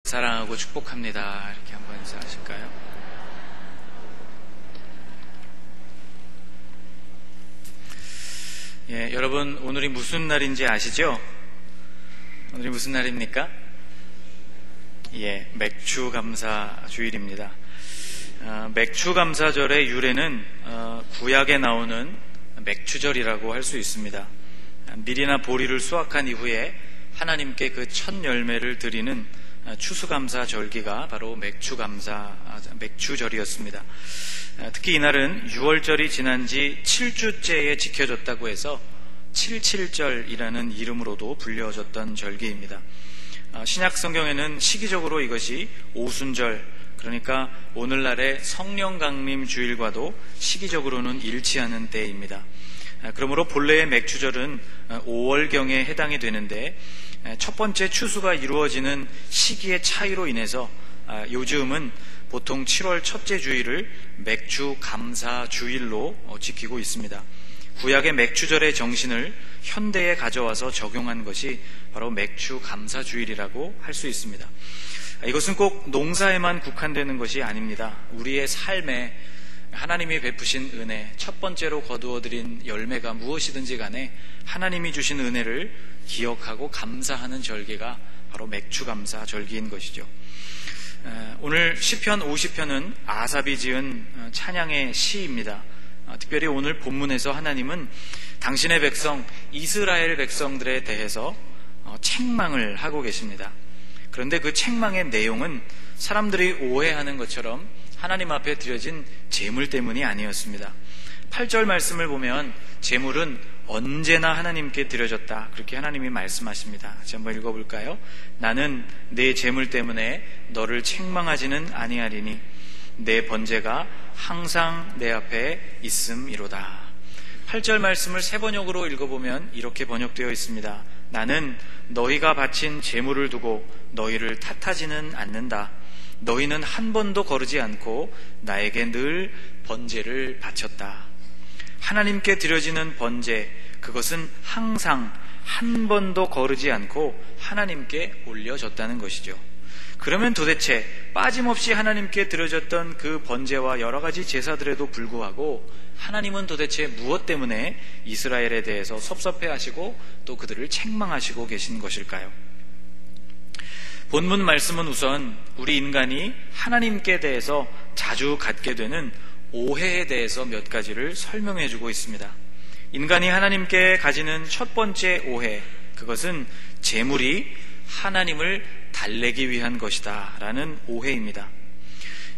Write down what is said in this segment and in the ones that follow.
사랑하고 축복합니다. 이렇게 한번 인사하실까요? 예, 여러분 오늘이 무슨 날인지 아시죠? 오늘이 무슨 날입니까? 예, 맥추감사 주일입니다. 맥추감사절의 유래는 구약에 나오는 맥추절이라고 할 수 있습니다. 밀이나 보리를 수확한 이후에 하나님께 그 첫 열매를 드리는 추수감사 절기가 바로 맥추절이었습니다. 특히 이날은 6월절이 지난 지 7주째에 지켜졌다고 해서 77절이라는 이름으로도 불려졌던 절기입니다. 신약 성경에는 시기적으로 이것이 오순절, 그러니까 오늘날의 성령 강림 주일과도 시기적으로는 일치하는 때입니다. 그러므로 본래의 맥추절은 5월경에 해당이 되는데 첫 번째 추수가 이루어지는 시기의 차이로 인해서 요즘은 보통 7월 첫째 주일을 맥추감사 주일로 지키고 있습니다. 구약의 맥추절의 정신을 현대에 가져와서 적용한 것이 바로 맥추감사 주일이라고 할 수 있습니다. 이것은 꼭 농사에만 국한되는 것이 아닙니다. 우리의 삶에 하나님이 베푸신 은혜, 첫 번째로 거두어드린 열매가 무엇이든지 간에 하나님이 주신 은혜를 기억하고 감사하는 절기가 바로 맥추감사 절기인 것이죠. 오늘 시편 50편은 아삽이 지은 찬양의 시입니다. 특별히 오늘 본문에서 하나님은 당신의 백성 이스라엘 백성들에 대해서 책망을 하고 계십니다. 그런데 그 책망의 내용은 사람들이 오해하는 것처럼 하나님 앞에 드려진 제물 때문이 아니었습니다. 8절 말씀을 보면 제물은 언제나 하나님께 드려졌다, 그렇게 하나님이 말씀하십니다. 같이 한번 읽어볼까요? 나는 내 제물 때문에 너를 책망하지는 아니하리니 내 번제가 항상 내 앞에 있음이로다. 8절 말씀을 세 번역으로 읽어보면 이렇게 번역되어 있습니다. 나는 너희가 바친 제물을 두고 너희를 탓하지는 않는다. 너희는 한 번도 거르지 않고 나에게 늘 번제를 바쳤다. 하나님께 드려지는 번제, 그것은 항상 한 번도 거르지 않고 하나님께 올려졌다는 것이죠. 그러면 도대체 빠짐없이 하나님께 드려졌던 그 번제와 여러 가지 제사들에도 불구하고 하나님은 도대체 무엇 때문에 이스라엘에 대해서 섭섭해하시고 또 그들을 책망하시고 계신 것일까요? 본문 말씀은 우선 우리 인간이 하나님께 대해서 자주 갖게 되는 오해에 대해서 몇 가지를 설명해 주고 있습니다. 인간이 하나님께 가지는 첫 번째 오해, 그것은 제물이 하나님을 달래기 위한 것이다 라는 오해입니다.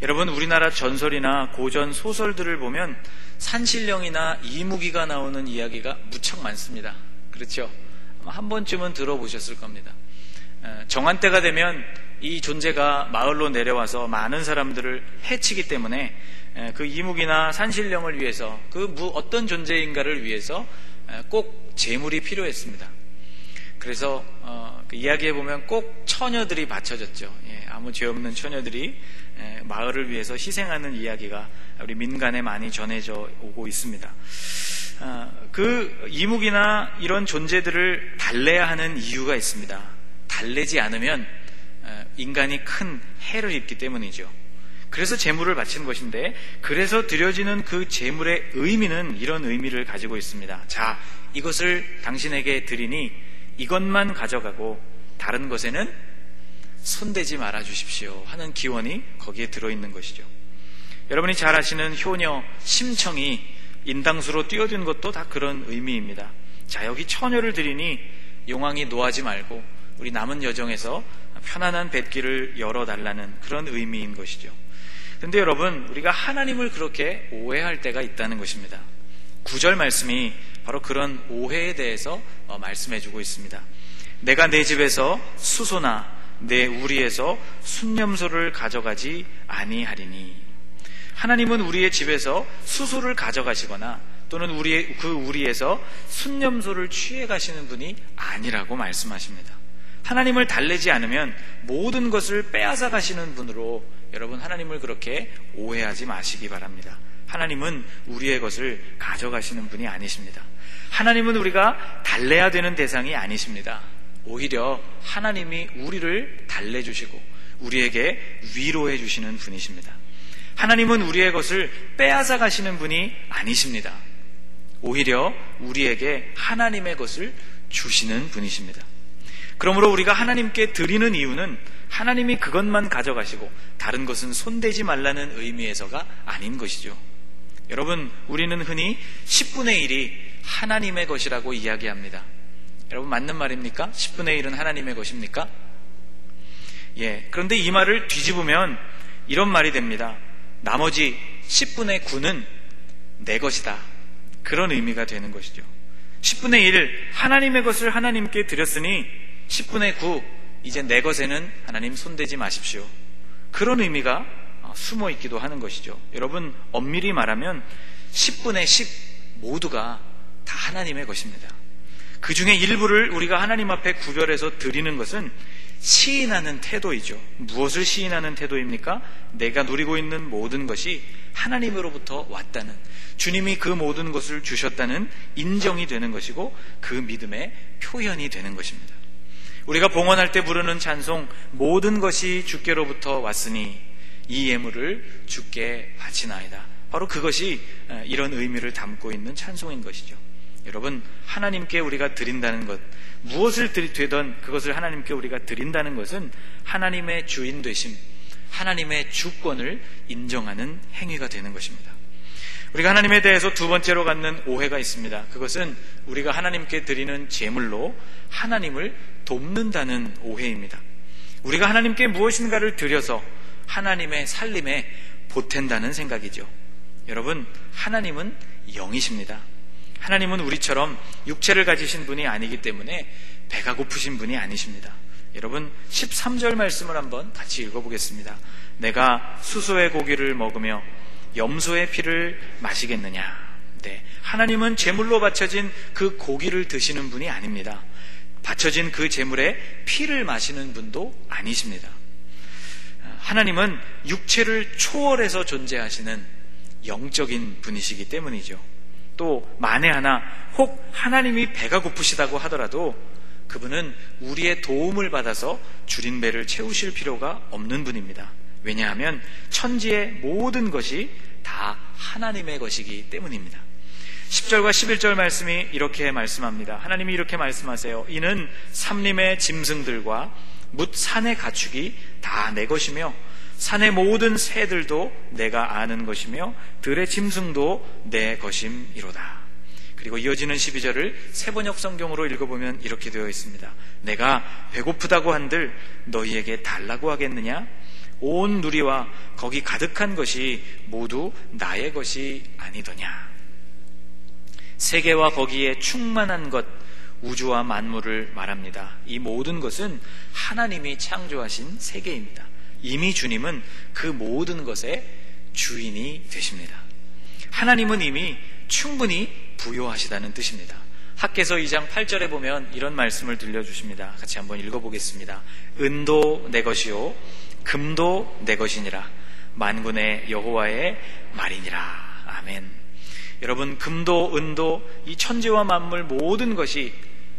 여러분, 우리나라 전설이나 고전 소설들을 보면 산신령이나 이무기가 나오는 이야기가 무척 많습니다. 그렇죠? 한 번쯤은 들어보셨을 겁니다. 정한 때가 되면 이 존재가 마을로 내려와서 많은 사람들을 해치기 때문에 그 이무기나 산신령을 위해서 그 어떤 존재인가를 위해서 꼭 제물이 필요했습니다. 그래서 그 이야기에 보면 꼭 처녀들이 바쳐졌죠. 아무 죄 없는 처녀들이 마을을 위해서 희생하는 이야기가 우리 민간에 많이 전해져 오고 있습니다. 그 이무기나 이런 존재들을 달래야 하는 이유가 있습니다. 달래지 않으면 인간이 큰 해를 입기 때문이죠. 그래서 제물을 바치는 것인데, 그래서 드려지는 그 제물의 의미는 이런 의미를 가지고 있습니다. 자, 이것을 당신에게 드리니 이것만 가져가고 다른 것에는 손대지 말아 주십시오 하는 기원이 거기에 들어있는 것이죠. 여러분이 잘 아시는 효녀 심청이 인당수로 뛰어든 것도 다 그런 의미입니다. 자, 여기 처녀를 드리니 용왕이 노하지 말고 우리 남은 여정에서 편안한 뱃길을 열어달라는 그런 의미인 것이죠. 그런데 여러분, 우리가 하나님을 그렇게 오해할 때가 있다는 것입니다. 9절 말씀이 바로 그런 오해에 대해서 말씀해주고 있습니다. 내가 내 집에서 수소나 내 우리에서 순념소를 가져가지 아니하리니. 하나님은 우리의 집에서 수소를 가져가시거나 또는 그 우리에서 순념소를 취해 가시는 분이 아니라고 말씀하십니다. 하나님을 달래지 않으면 모든 것을 빼앗아 가시는 분으로 여러분, 하나님을 그렇게 오해하지 마시기 바랍니다. 하나님은 우리의 것을 가져가시는 분이 아니십니다. 하나님은 우리가 달래야 되는 대상이 아니십니다. 오히려 하나님이 우리를 달래주시고 우리에게 위로해 주시는 분이십니다. 하나님은 우리의 것을 빼앗아 가시는 분이 아니십니다. 오히려 우리에게 하나님의 것을 주시는 분이십니다. 그러므로 우리가 하나님께 드리는 이유는 하나님이 그것만 가져가시고 다른 것은 손대지 말라는 의미에서가 아닌 것이죠. 여러분, 우리는 흔히 10분의 1이 하나님의 것이라고 이야기합니다. 여러분, 맞는 말입니까? 10분의 1은 하나님의 것입니까? 그런데 이 말을 뒤집으면 이런 말이 됩니다. 나머지 10분의 9는 내 것이다. 그런 의미가 되는 것이죠. 10분의 1 하나님의 것을 하나님께 드렸으니 10분의 9 이제 내 것에는 하나님 손대지 마십시오. 그런 의미가 숨어 있기도 하는 것이죠. 여러분, 엄밀히 말하면 10분의 10 모두가 다 하나님의 것입니다. 그 중에 일부를 우리가 하나님 앞에 구별해서 드리는 것은 시인하는 태도이죠. 무엇을 시인하는 태도입니까? 내가 누리고 있는 모든 것이 하나님으로부터 왔다는, 주님이 그 모든 것을 주셨다는 인정이 되는 것이고 그 믿음의 표현이 되는 것입니다. 우리가 봉헌할 때 부르는 찬송, 모든 것이 주께로부터 왔으니 이 예물을 주께 바치나이다. 바로 그것이 이런 의미를 담고 있는 찬송인 것이죠. 여러분, 하나님께 우리가 드린다는 것, 무엇을 되던 그것을 하나님께 우리가 드린다는 것은 하나님의 주인 되심, 하나님의 주권을 인정하는 행위가 되는 것입니다. 우리가 하나님에 대해서 두 번째로 갖는 오해가 있습니다. 그것은 우리가 하나님께 드리는 제물로 하나님을 돕는다는 오해입니다. 우리가 하나님께 무엇인가를 드려서 하나님의 살림에 보탠다는 생각이죠. 여러분, 하나님은 영이십니다. 하나님은 우리처럼 육체를 가지신 분이 아니기 때문에 배가 고프신 분이 아니십니다. 여러분, 13절 말씀을 한번 같이 읽어보겠습니다. 내가 수소의 고기를 먹으며 염소의 피를 마시겠느냐. 하나님은 제물로 바쳐진 그 고기를 드시는 분이 아닙니다. 바쳐진 그 제물의 피를 마시는 분도 아니십니다. 하나님은 육체를 초월해서 존재하시는 영적인 분이시기 때문이죠. 또 만에 하나 혹 하나님이 배가 고프시다고 하더라도 그분은 우리의 도움을 받아서 줄인 배를 채우실 필요가 없는 분입니다. 왜냐하면 천지의 모든 것이 다 하나님의 것이기 때문입니다. 10절과 11절 말씀이 이렇게 말씀합니다. 하나님이 이렇게 말씀하세요. 이는 삼림의 짐승들과 뭇 산의 가축이 다 내 것이며 산의 모든 새들도 내가 아는 것이며 들의 짐승도 내 것임이로다. 그리고 이어지는 12절을 세번역 성경으로 읽어보면 이렇게 되어 있습니다. 내가 배고프다고 한들 너희에게 달라고 하겠느냐? 온 누리와 거기 가득한 것이 모두 나의 것이 아니더냐? 세계와 거기에 충만한 것, 우주와 만물을 말합니다. 이 모든 것은 하나님이 창조하신 세계입니다. 이미 주님은 그 모든 것의 주인이 되십니다. 하나님은 이미 충분히 부요하시다는 뜻입니다. 학개서 2장 8절에 보면 이런 말씀을 들려주십니다. 같이 한번 읽어보겠습니다. 은도 내 것이요 금도 내 것이니라. 만군의 여호와의 말이니라. 아멘. 여러분, 금도 은도 이 천지와 만물 모든 것이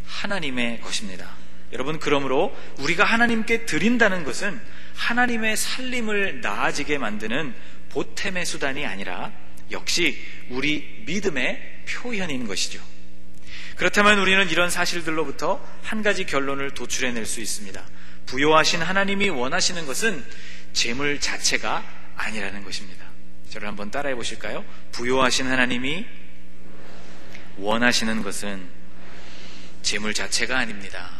하나님의 것입니다. 여러분, 그러므로 우리가 하나님께 드린다는 것은 하나님의 살림을 나아지게 만드는 보탬의 수단이 아니라 역시 우리 믿음의 표현인 것이죠. 그렇다면 우리는 이런 사실들로부터 한 가지 결론을 도출해낼 수 있습니다. 부요하신 하나님이 원하시는 것은 재물 자체가 아니라는 것입니다. 저를 한번 따라해 보실까요? 부요하신 하나님이 원하시는 것은 재물 자체가 아닙니다.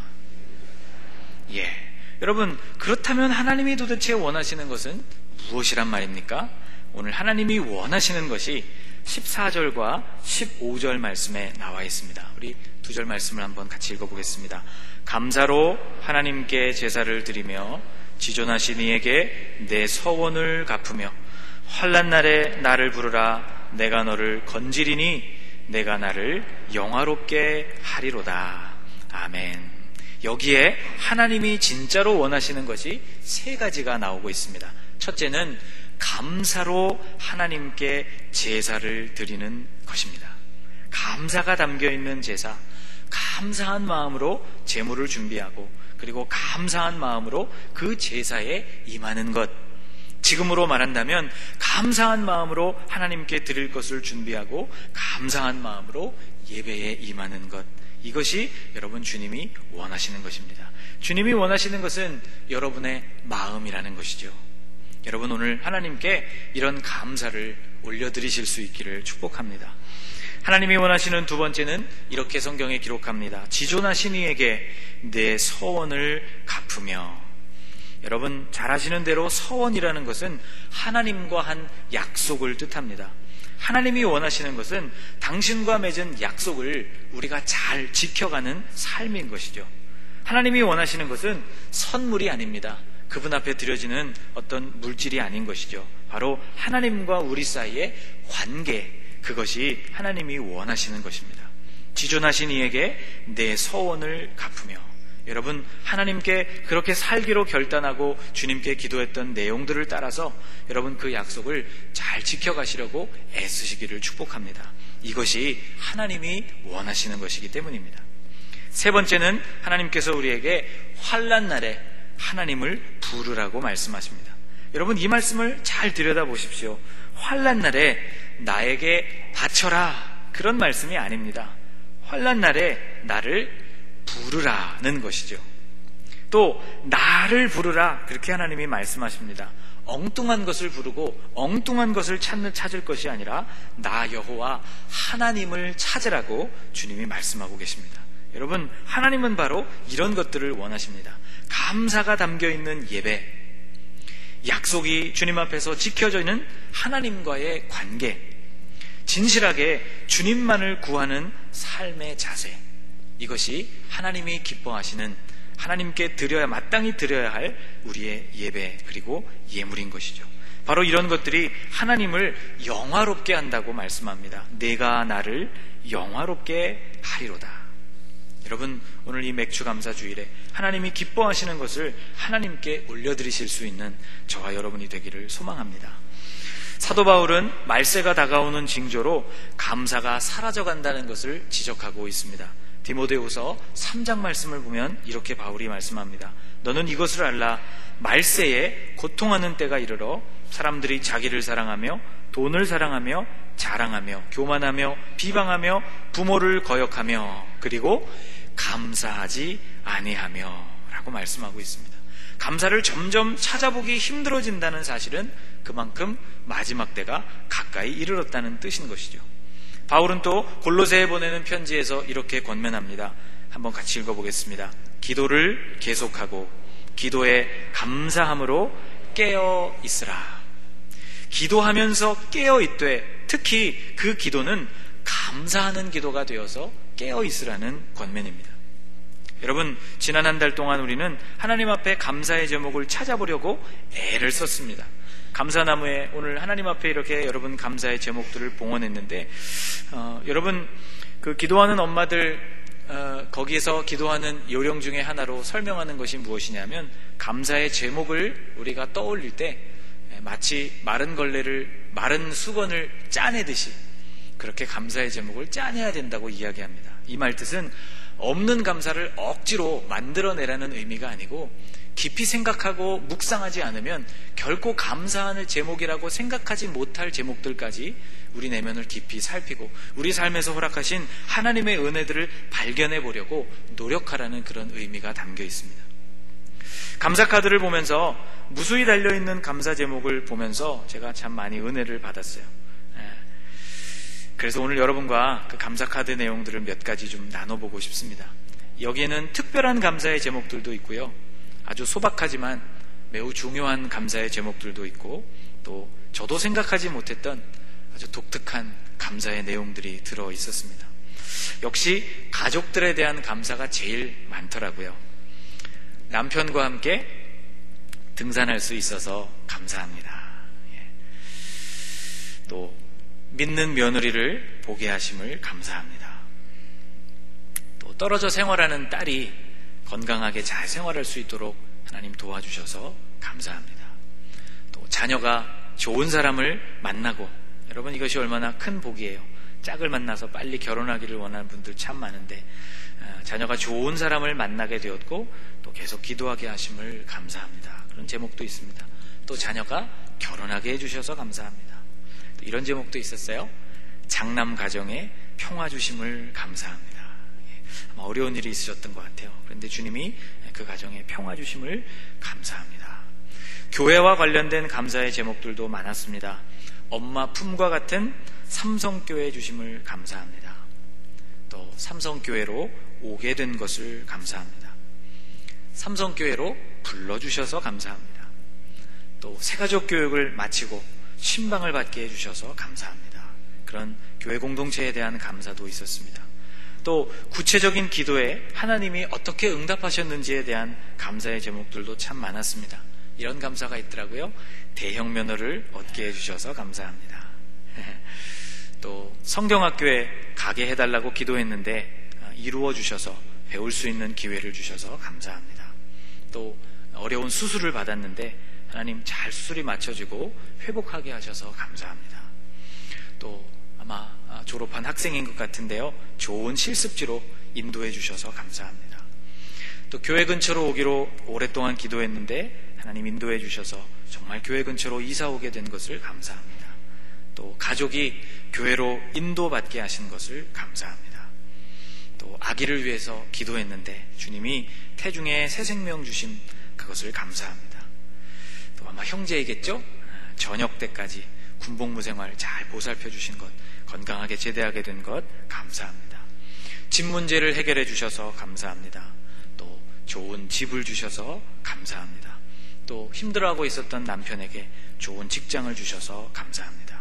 여러분, 그렇다면 하나님이 도대체 원하시는 것은 무엇이란 말입니까? 오늘 하나님이 원하시는 것이 14절과 15절 말씀에 나와 있습니다. 우리 두 절 말씀을 한번 같이 읽어보겠습니다. 감사로 하나님께 제사를 드리며 지존하신 이에게 내 서원을 갚으며 환난 날에 나를 부르라. 내가 너를 건지리니 내가 나를 영화롭게 하리로다. 아멘. 여기에 하나님이 진짜로 원하시는 것이 세 가지가 나오고 있습니다. 첫째는 감사로 하나님께 제사를 드리는 것입니다. 감사가 담겨있는 제사, 감사한 마음으로 제물을 준비하고 그리고 감사한 마음으로 그 제사에 임하는 것. 지금으로 말한다면 감사한 마음으로 하나님께 드릴 것을 준비하고 감사한 마음으로 예배에 임하는 것. 이것이 여러분 주님이 원하시는 것입니다. 주님이 원하시는 것은 여러분의 마음이라는 것이죠. 여러분 오늘 하나님께 이런 감사를 올려드리실 수 있기를 축복합니다. 하나님이 원하시는 두 번째는 이렇게 성경에 기록합니다. 지존하신 이에게 내 서원을 갚으며. 여러분 잘 아시는 대로 서원이라는 것은 하나님과 한 약속을 뜻합니다. 하나님이 원하시는 것은 당신과 맺은 약속을 우리가 잘 지켜가는 삶인 것이죠. 하나님이 원하시는 것은 선물이 아닙니다. 그분 앞에 드려지는 어떤 물질이 아닌 것이죠. 바로 하나님과 우리 사이의 관계, 그것이 하나님이 원하시는 것입니다. 지존하신 이에게 내 서원을 갚으며. 여러분 하나님께 그렇게 살기로 결단하고 주님께 기도했던 내용들을 따라서 여러분 그 약속을 잘 지켜가시려고 애쓰시기를 축복합니다. 이것이 하나님이 원하시는 것이기 때문입니다. 세 번째는 하나님께서 우리에게 환난 날에 하나님을 부르라고 말씀하십니다. 여러분 이 말씀을 잘 들여다보십시오. 환난 날에 나에게 바쳐라, 그런 말씀이 아닙니다. 환난 날에 나를 부르라는 것이죠. 또 나를 부르라, 그렇게 하나님이 말씀하십니다. 엉뚱한 것을 부르고 엉뚱한 것을 찾을 것이 아니라 나 여호와 하나님을 찾으라고 주님이 말씀하고 계십니다. 여러분 하나님은 바로 이런 것들을 원하십니다. 감사가 담겨있는 예배, 약속이 주님 앞에서 지켜져 있는 하나님과의 관계, 진실하게 주님만을 구하는 삶의 자세, 이것이 하나님이 기뻐하시는, 하나님께 마땅히 드려야 할 우리의 예배 그리고 예물인 것이죠. 바로 이런 것들이 하나님을 영화롭게 한다고 말씀합니다. 내가 나를 영화롭게 하리로다. 여러분 오늘 이 맥주감사주일에 하나님이 기뻐하시는 것을 하나님께 올려드리실 수 있는 저와 여러분이 되기를 소망합니다. 사도 바울은 말세가 다가오는 징조로 감사가 사라져간다는 것을 지적하고 있습니다. 디모데후서 3장 말씀을 보면 이렇게 바울이 말씀합니다. 너는 이것을 알라. 말세에 고통하는 때가 이르러 사람들이 자기를 사랑하며 돈을 사랑하며 자랑하며 교만하며 비방하며 부모를 거역하며 그리고 감사하지 아니하며 라고 말씀하고 있습니다. 감사를 점점 찾아보기 힘들어진다는 사실은 그만큼 마지막 때가 가까이 이르렀다는 뜻인 것이죠. 바울은 또 골로새에 보내는 편지에서 이렇게 권면합니다. 한번 같이 읽어보겠습니다. 기도를 계속하고 기도에 감사함으로 깨어 있으라. 기도하면서 깨어 있되 특히 그 기도는 감사하는 기도가 되어서 깨어 있으라는 권면입니다. 여러분 지난 한 달 동안 우리는 하나님 앞에 감사의 제목을 찾아보려고 애를 썼습니다. 감사나무에 오늘 하나님 앞에 이렇게 여러분 감사의 제목들을 봉헌했는데 여러분 그 기도하는 엄마들 거기에서 기도하는 요령 중에 하나로 설명하는 것이 무엇이냐면 감사의 제목을 우리가 떠올릴 때 마치 마른 수건을 짜내듯이 그렇게 감사의 제목을 짜내야 된다고 이야기합니다. 이 말 뜻은 없는 감사를 억지로 만들어내라는 의미가 아니고 깊이 생각하고 묵상하지 않으면 결코 감사하는 제목이라고 생각하지 못할 제목들까지 우리 내면을 깊이 살피고 우리 삶에서 허락하신 하나님의 은혜들을 발견해 보려고 노력하라는 그런 의미가 담겨 있습니다. 감사 카드를 보면서 무수히 달려있는 감사 제목을 보면서 제가 참 많이 은혜를 받았어요. 그래서 오늘 여러분과 그 감사 카드 내용들을 몇 가지 좀 나눠보고 싶습니다. 여기에는 특별한 감사의 제목들도 있고요, 아주 소박하지만 매우 중요한 감사의 제목들도 있고 또 저도 생각하지 못했던 아주 독특한 감사의 내용들이 들어 있었습니다. 역시 가족들에 대한 감사가 제일 많더라고요. 남편과 함께 등산할 수 있어서 감사합니다. 또 믿는 며느리를 보게 하심을 감사합니다. 또 떨어져 생활하는 딸이 건강하게 잘 생활할 수 있도록 하나님 도와주셔서 감사합니다. 또 자녀가 좋은 사람을 만나고, 여러분 이것이 얼마나 큰 복이에요. 짝을 만나서 빨리 결혼하기를 원하는 분들 참 많은데 자녀가 좋은 사람을 만나게 되었고 또 계속 기도하게 하심을 감사합니다. 그런 제목도 있습니다. 또 자녀가 결혼하게 해주셔서 감사합니다. 또 이런 제목도 있었어요. 장남 가정에 평화 주심을 감사합니다. 아마 어려운 일이 있으셨던 것 같아요. 그런데 주님이 그 가정에 평화 주심을 감사합니다. 교회와 관련된 감사의 제목들도 많았습니다. 엄마 품과 같은 삼성교회 주심을 감사합니다. 또 삼성교회로 오게 된 것을 감사합니다. 삼성교회로 불러주셔서 감사합니다. 또 새가족 교육을 마치고 신방을 받게 해주셔서 감사합니다. 그런 교회 공동체에 대한 감사도 있었습니다. 또 구체적인 기도에 하나님이 어떻게 응답하셨는지에 대한 감사의 제목들도 참 많았습니다. 이런 감사가 있더라고요. 대형 면허를 얻게 해주셔서 감사합니다. 또 성경학교에 가게 해달라고 기도했는데 이루어 주셔서 배울 수 있는 기회를 주셔서 감사합니다. 또 어려운 수술을 받았는데 하나님 잘 수술이 맞춰지고 회복하게 하셔서 감사합니다. 또 아마 졸업한 학생인 것 같은데요, 좋은 실습지로 인도해 주셔서 감사합니다. 또 교회 근처로 오기로 오랫동안 기도했는데 하나님 인도해 주셔서 정말 교회 근처로 이사 오게 된 것을 감사합니다. 또 가족이 교회로 인도받게 하신 것을 감사합니다. 또 아기를 위해서 기도했는데 주님이 태중에 새 생명 주신 그것을 감사합니다. 또 아마 형제이겠죠? 저녁 때까지 군복무 생활 잘 보살펴 주신 것, 건강하게 제대하게 된 것 감사합니다. 집 문제를 해결해 주셔서 감사합니다. 또 좋은 집을 주셔서 감사합니다. 또 힘들어하고 있었던 남편에게 좋은 직장을 주셔서 감사합니다.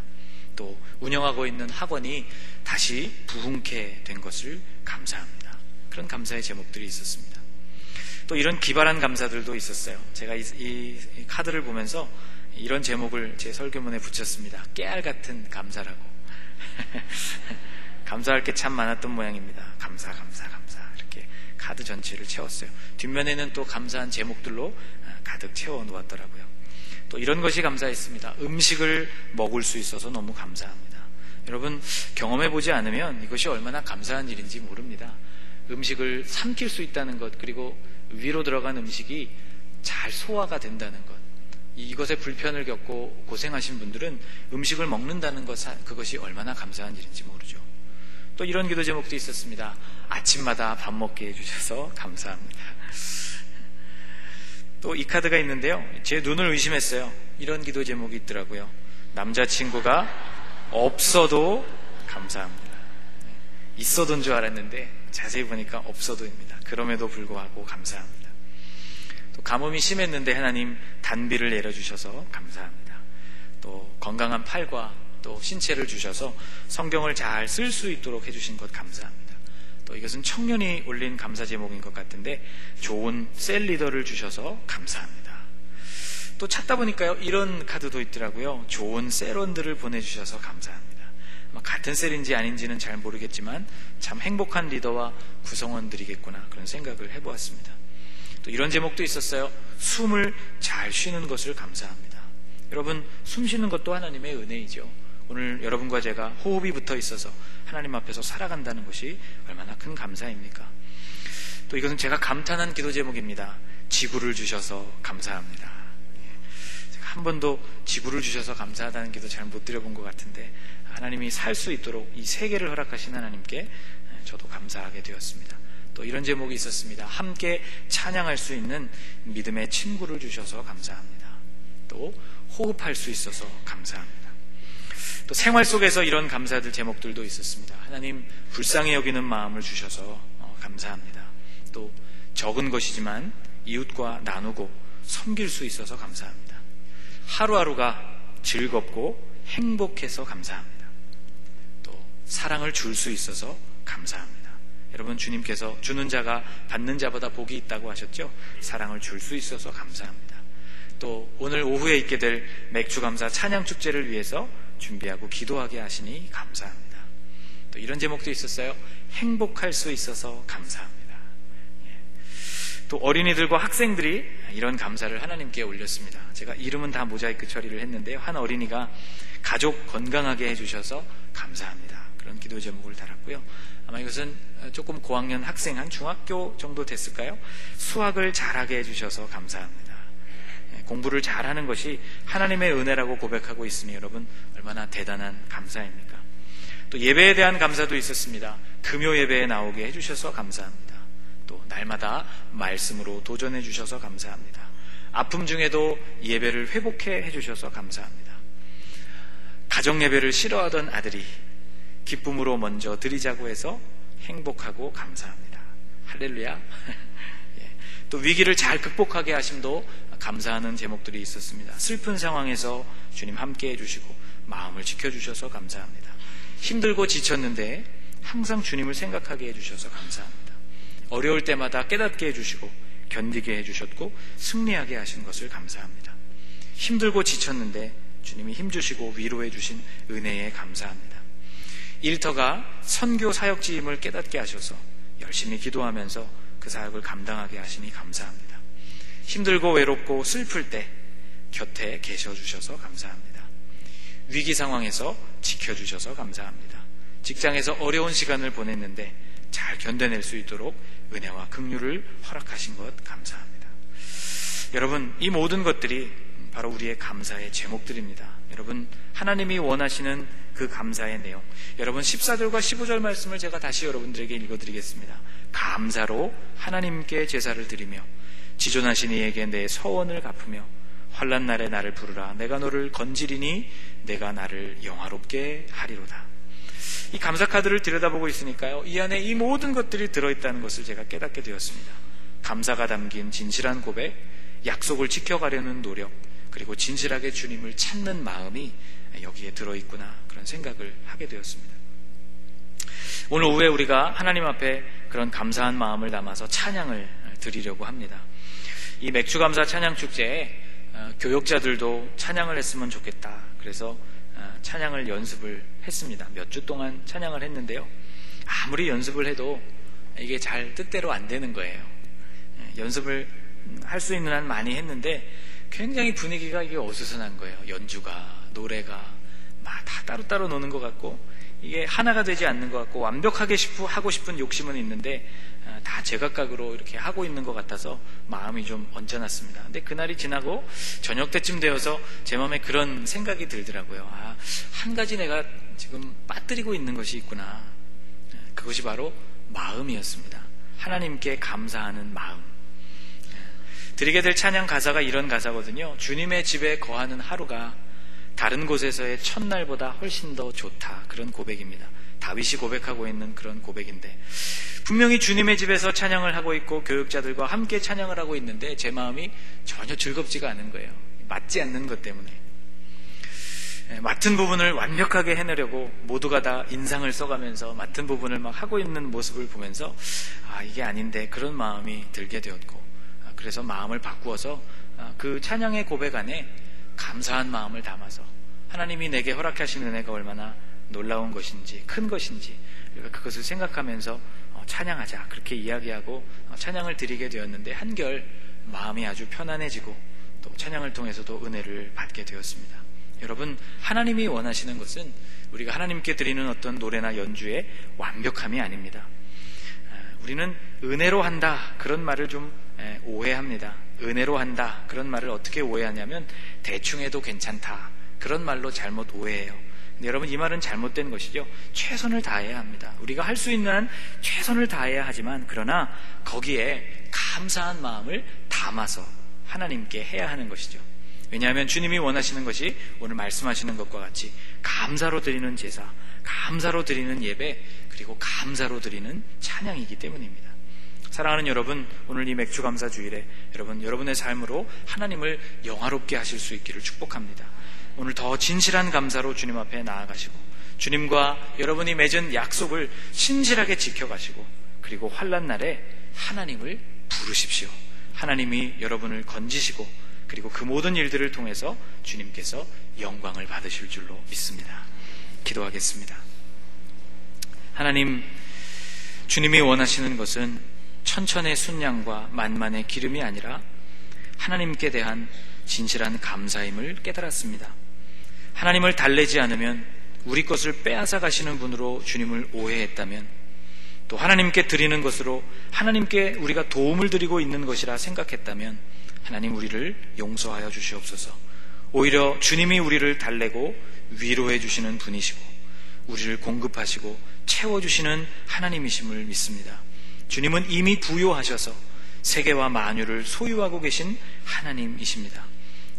또 운영하고 있는 학원이 다시 부흥케 된 것을 감사합니다. 그런 감사의 제목들이 있었습니다. 또 이런 기발한 감사들도 있었어요. 제가 이 카드를 보면서 이런 제목을 제 설교문에 붙였습니다. 깨알 같은 감사라고. 감사할 게 참 많았던 모양입니다. 감사 이렇게 카드 전체를 채웠어요. 뒷면에는 또 감사한 제목들로 가득 채워 놓았더라고요. 또 이런 것이 감사했습니다. 음식을 먹을 수 있어서 너무 감사합니다. 여러분 경험해보지 않으면 이것이 얼마나 감사한 일인지 모릅니다. 음식을 삼킬 수 있다는 것, 그리고 위로 들어간 음식이 잘 소화가 된다는 것, 이것에 불편을 겪고 고생하신 분들은 음식을 먹는다는 것, 그것이 얼마나 감사한 일인지 모르죠. 또 이런 기도 제목도 있었습니다. 아침마다 밥 먹게 해주셔서 감사합니다. 또 이 카드가 있는데요, 제 눈을 의심했어요. 이런 기도 제목이 있더라고요. 남자친구가 없어도 감사합니다. 있어도인 줄 알았는데 자세히 보니까 없어도입니다. 그럼에도 불구하고 감사합니다. 또 가뭄이 심했는데 하나님 단비를 내려주셔서 감사합니다. 또 건강한 팔과 또 신체를 주셔서 성경을 잘 쓸 수 있도록 해주신 것 감사합니다. 또 이것은 청년이 올린 감사 제목인 것 같은데 좋은 셀 리더를 주셔서 감사합니다. 또 찾다 보니까요, 이런 카드도 있더라고요. 좋은 셀원들을 보내주셔서 감사합니다. 같은 셀인지 아닌지는 잘 모르겠지만 참 행복한 리더와 구성원들이겠구나, 그런 생각을 해보았습니다. 또 이런 제목도 있었어요. 숨을 잘 쉬는 것을 감사합니다. 여러분, 숨 쉬는 것도 하나님의 은혜이죠. 오늘 여러분과 제가 호흡이 붙어 있어서 하나님 앞에서 살아간다는 것이 얼마나 큰 감사입니까? 또 이것은 제가 감탄한 기도 제목입니다. 지구를 주셔서 감사합니다. 제가 한 번도 지구를 주셔서 감사하다는 기도 잘 못 드려본 것 같은데 하나님이 살 수 있도록 이 세계를 허락하신 하나님께 저도 감사하게 되었습니다. 또 이런 제목이 있었습니다. 함께 찬양할 수 있는 믿음의 친구를 주셔서 감사합니다. 또 호흡할 수 있어서 감사합니다. 또 생활 속에서 이런 감사들 제목들도 있었습니다. 하나님 불쌍히 여기는 마음을 주셔서 감사합니다. 또 적은 것이지만 이웃과 나누고 섬길 수 있어서 감사합니다. 하루하루가 즐겁고 행복해서 감사합니다. 또 사랑을 줄 수 있어서 감사합니다. 여러분, 주님께서 주는 자가 받는 자보다 복이 있다고 하셨죠? 사랑을 줄 수 있어서 감사합니다. 또 오늘 오후에 있게 될 맥주감사 찬양축제를 위해서 준비하고 기도하게 하시니 감사합니다. 또 이런 제목도 있었어요. 행복할 수 있어서 감사합니다. 또 어린이들과 학생들이 이런 감사를 하나님께 올렸습니다. 제가 이름은 다 모자이크 처리를 했는데요. 한 어린이가 가족 건강하게 해주셔서 감사합니다, 그런 기도 제목을 달았고요. 아마 이것은 조금 고학년 학생, 한 중학교 정도 됐을까요? 수학을 잘하게 해주셔서 감사합니다. 공부를 잘하는 것이 하나님의 은혜라고 고백하고 있으니 여러분 얼마나 대단한 감사입니까? 또 예배에 대한 감사도 있었습니다. 금요 예배에 나오게 해주셔서 감사합니다. 또 날마다 말씀으로 도전해 주셔서 감사합니다. 아픔 중에도 예배를 회복해 해주셔서 감사합니다. 가정 예배를 싫어하던 아들이 기쁨으로 먼저 드리자고 해서 행복하고 감사합니다. 할렐루야. 또 위기를 잘 극복하게 하심도 감사하는 제목들이 있었습니다. 슬픈 상황에서 주님 함께 해주시고 마음을 지켜주셔서 감사합니다. 힘들고 지쳤는데 항상 주님을 생각하게 해주셔서 감사합니다. 어려울 때마다 깨닫게 해주시고 견디게 해주셨고 승리하게 하신 것을 감사합니다. 힘들고 지쳤는데 주님이 힘주시고 위로해 주신 은혜에 감사합니다. 일터가 선교 사역지임을 깨닫게 하셔서 열심히 기도하면서 그 사역을 감당하게 하시니 감사합니다. 힘들고 외롭고 슬플 때 곁에 계셔주셔서 감사합니다. 위기 상황에서 지켜주셔서 감사합니다. 직장에서 어려운 시간을 보냈는데 잘 견뎌낼 수 있도록 은혜와 긍휼을 허락하신 것 감사합니다. 여러분, 이 모든 것들이 바로 우리의 감사의 제목들입니다. 여러분, 하나님이 원하시는 그 감사의 내용, 여러분 14절과 15절 말씀을 제가 다시 여러분들에게 읽어드리겠습니다. 감사로 하나님께 제사를 드리며 지존하신 이에게 내 서원을 갚으며 환난 날에 나를 부르라. 내가 너를 건지리니 내가 나를 영화롭게 하리로다. 이 감사 카드를 들여다보고 있으니까요, 이 안에 이 모든 것들이 들어있다는 것을 제가 깨닫게 되었습니다. 감사가 담긴 진실한 고백, 약속을 지켜가려는 노력, 그리고 진실하게 주님을 찾는 마음이 여기에 들어있구나, 그런 생각을 하게 되었습니다. 오늘 오후에 우리가 하나님 앞에 그런 감사한 마음을 담아서 찬양을 드리려고 합니다. 이 맥주감사 찬양축제에 교역자들도 찬양을 했으면 좋겠다, 그래서 찬양을 연습을 했습니다. 몇 주 동안 찬양을 했는데요, 아무리 연습을 해도 이게 잘 뜻대로 안 되는 거예요. 연습을 할 수 있는 한 많이 했는데 굉장히 분위기가 이게 어수선한 거예요. 연주가, 노래가 막 다 따로따로 노는 것 같고 이게 하나가 되지 않는 것 같고 완벽하게 하고 싶은 욕심은 있는데 다 제각각으로 이렇게 하고 있는 것 같아서 마음이 좀 언짢았습니다. 근데 그날이 지나고 저녁 때쯤 되어서 제 마음에 그런 생각이 들더라고요. 한 가지 내가 지금 빠뜨리고 있는 것이 있구나. 그것이 바로 마음이었습니다. 하나님께 감사하는 마음. 드리게 될 찬양 가사가 이런 가사거든요. 주님의 집에 거하는 하루가 다른 곳에서의 첫날보다 훨씬 더 좋다, 그런 고백입니다. 다윗이 고백하고 있는 그런 고백인데, 분명히 주님의 집에서 찬양을 하고 있고 교육자들과 함께 찬양을 하고 있는데 제 마음이 전혀 즐겁지가 않은 거예요. 맞지 않는 것 때문에. 맡은 부분을 완벽하게 해내려고 모두가 다 인상을 써가면서 맡은 부분을 막 하고 있는 모습을 보면서 이게 아닌데, 그런 마음이 들게 되었고, 그래서 마음을 바꾸어서 그 찬양의 고백 안에 감사한 마음을 담아서 하나님이 내게 허락하신 은혜가 얼마나 놀라운 것인지 큰 것인지 그것을 생각하면서 찬양하자, 그렇게 이야기하고 찬양을 드리게 되었는데 한결 마음이 아주 편안해지고 또 찬양을 통해서도 은혜를 받게 되었습니다. 여러분, 하나님이 원하시는 것은 우리가 하나님께 드리는 어떤 노래나 연주의 완벽함이 아닙니다. 우리는 은혜로 한다, 그런 말을 좀 오해합니다. 은혜로 한다, 그런 말을 어떻게 오해하냐면 대충 해도 괜찮다, 그런 말로 잘못 오해해요. 근데 여러분, 이 말은 잘못된 것이죠. 최선을 다해야 합니다. 우리가 할 수 있는 한 최선을 다해야 하지만, 그러나 거기에 감사한 마음을 담아서 하나님께 해야 하는 것이죠. 왜냐하면 주님이 원하시는 것이 오늘 말씀하시는 것과 같이 감사로 드리는 제사, 감사로 드리는 예배, 그리고 감사로 드리는 찬양이기 때문입니다. 사랑하는 여러분, 오늘 이 맥주감사 주일에 여러분의 삶으로 하나님을 영화롭게 하실 수 있기를 축복합니다. 오늘 더 진실한 감사로 주님 앞에 나아가시고 주님과 여러분이 맺은 약속을 신실하게 지켜가시고, 그리고 환난 날에 하나님을 부르십시오. 하나님이 여러분을 건지시고 그리고 그 모든 일들을 통해서 주님께서 영광을 받으실 줄로 믿습니다. 기도하겠습니다. 하나님, 주님이 원하시는 것은 천천의 순양과 만만의 기름이 아니라 하나님께 대한 진실한 감사임을 깨달았습니다. 하나님을 달래지 않으면 우리 것을 빼앗아 가시는 분으로 주님을 오해했다면, 또 하나님께 드리는 것으로 하나님께 우리가 도움을 드리고 있는 것이라 생각했다면 하나님 우리를 용서하여 주시옵소서. 오히려 주님이 우리를 달래고 위로해 주시는 분이시고 우리를 공급하시고 채워주시는 하나님이심을 믿습니다. 주님은 이미 부요하셔서 세계와 만유를 소유하고 계신 하나님이십니다.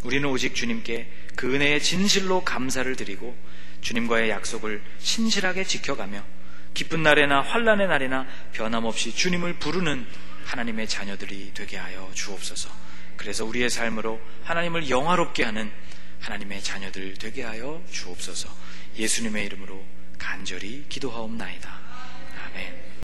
우리는 오직 주님께 그 은혜의 진실로 감사를 드리고 주님과의 약속을 신실하게 지켜가며 기쁜 날에나 환난의 날에나 변함없이 주님을 부르는 하나님의 자녀들이 되게 하여 주옵소서. 그래서 우리의 삶으로 하나님을 영화롭게 하는 하나님의 자녀들 되게 하여 주옵소서. 예수님의 이름으로 간절히 기도하옵나이다. 아멘.